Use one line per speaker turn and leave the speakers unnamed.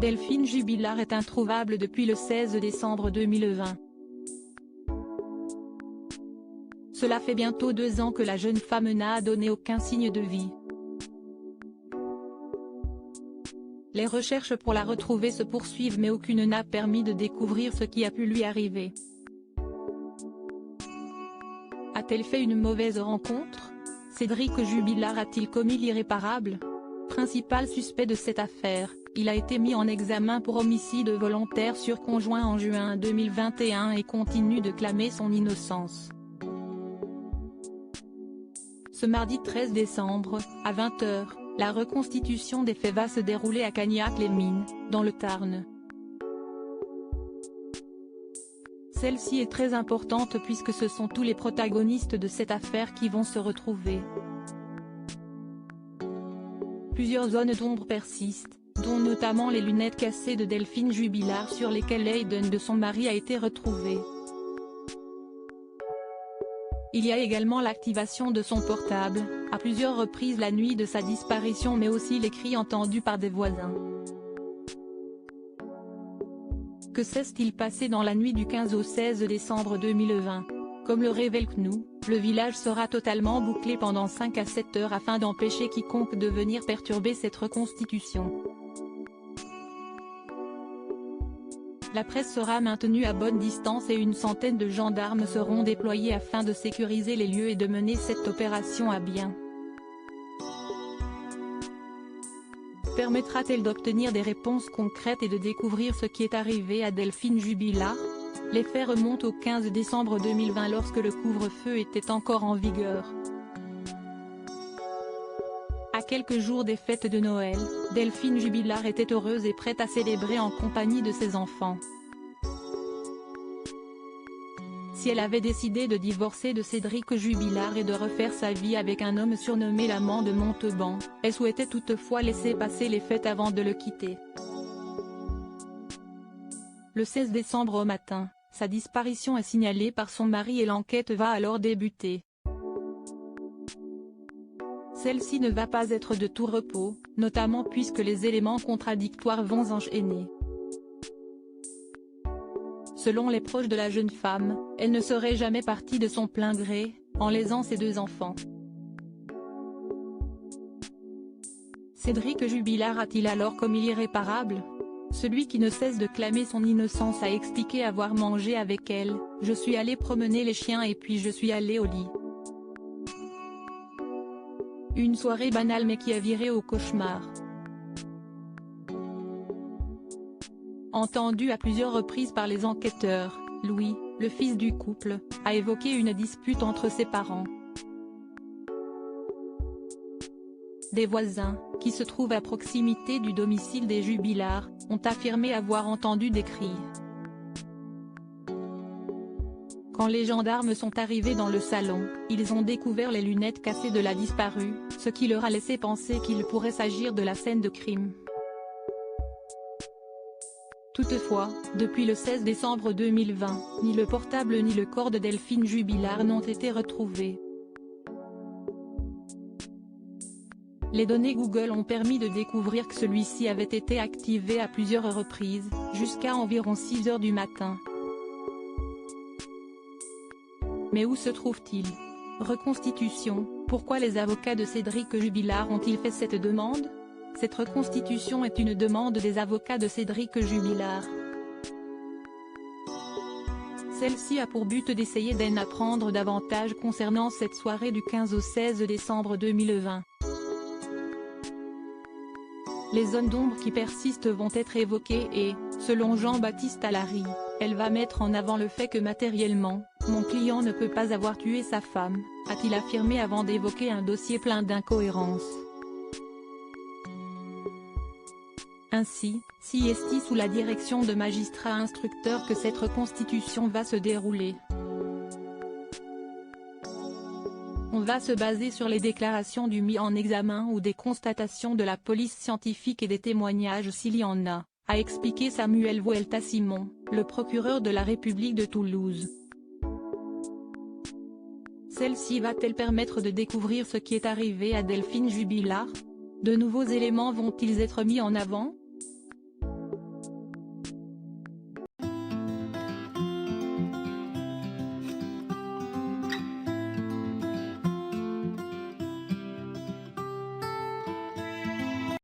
Delphine Jubilard est introuvable depuis le 16 décembre 2020. Cela fait bientôt 2 ans que la jeune femme n'a donné aucun signe de vie. Les recherches pour la retrouver se poursuivent mais aucune n'a permis de découvrir ce qui a pu lui arriver. A-t-elle fait une mauvaise rencontre? Cédric Jubilard a-t-il commis l'irréparable? Principal suspect de cette affaire, il a été mis en examen pour homicide volontaire sur conjoint en juin 2021 et continue de clamer son innocence. Ce mardi 13 décembre, à 20 h, la reconstitution des faits va se dérouler à Cagnac-les-Mines, dans le Tarn. Celle-ci est très importante puisque ce sont tous les protagonistes de cette affaire qui vont se retrouver. Plusieurs zones d'ombre persistent, dont notamment les lunettes cassées de Delphine Jubilard sur lesquelles l'ADN de son mari a été retrouvé. Il y a également l'activation de son portable, à plusieurs reprises la nuit de sa disparition mais aussi les cris entendus par des voisins. Que s'est-il passé dans la nuit du 15 au 16 décembre 2020? Comme le révèle CNU, le village sera totalement bouclé pendant 5 à 7 heures afin d'empêcher quiconque de venir perturber cette reconstitution. La presse sera maintenue à bonne distance et une centaine de gendarmes seront déployés afin de sécuriser les lieux et de mener cette opération à bien. Permettra-t-elle d'obtenir des réponses concrètes et de découvrir ce qui est arrivé à Delphine Jubilard? Les faits remontent au 15 décembre 2020 lorsque le couvre-feu était encore en vigueur. À quelques jours des fêtes de Noël, Delphine Jubilard était heureuse et prête à célébrer en compagnie de ses enfants. Si elle avait décidé de divorcer de Cédric Jubilard et de refaire sa vie avec un homme surnommé l'amant de Montauban, elle souhaitait toutefois laisser passer les fêtes avant de le quitter. Le 16 décembre au matin, sa disparition est signalée par son mari et l'enquête va alors débuter. Celle-ci ne va pas être de tout repos, notamment puisque les éléments contradictoires vont s'enchaîner. Selon les proches de la jeune femme, elle ne serait jamais partie de son plein gré, en laissant ses 2 enfants. Cédric Jubilard a-t-il alors commis l'irréparable? Celui qui ne cesse de clamer son innocence a expliqué avoir mangé avec elle, « Je suis allé promener les chiens et puis je suis allé au lit. » Une soirée banale mais qui a viré au cauchemar. Entendu à plusieurs reprises par les enquêteurs, Louis, le fils du couple, a évoqué une dispute entre ses parents. Des voisins, qui se trouvent à proximité du domicile des Jubilard, ont affirmé avoir entendu des cris. Quand les gendarmes sont arrivés dans le salon, ils ont découvert les lunettes cassées de la disparue, ce qui leur a laissé penser qu'il pourrait s'agir de la scène de crime. Toutefois, depuis le 16 décembre 2020, ni le portable ni le corps de Delphine Jubilard n'ont été retrouvés. Les données Google ont permis de découvrir que celui-ci avait été activé à plusieurs reprises, jusqu'à environ 6 h du matin. Mais où se trouve-t-il? Reconstitution, pourquoi les avocats de Cédric Jubilard ont-ils fait cette demande? Cette reconstitution est une demande des avocats de Cédric Jubilard. Celle-ci a pour but d'essayer d'en apprendre davantage concernant cette soirée du 15 au 16 décembre 2020. Les zones d'ombre qui persistent vont être évoquées et, selon Jean-Baptiste Allary, elle va mettre en avant le fait que matériellement, mon client ne peut pas avoir tué sa femme, a-t-il affirmé avant d'évoquer un dossier plein d'incohérences. Ainsi, c'est sous la direction de magistrats instructeurs que cette reconstitution va se dérouler. On va se baser sur les déclarations du mis en examen ou des constatations de la police scientifique et des témoignages s'il y en a, a expliqué Samuel Vuelta-Simon, le procureur de la République de Toulouse. Celle-ci va-t-elle permettre de découvrir ce qui est arrivé à Delphine Jubilard? De nouveaux éléments vont-ils être mis en avant?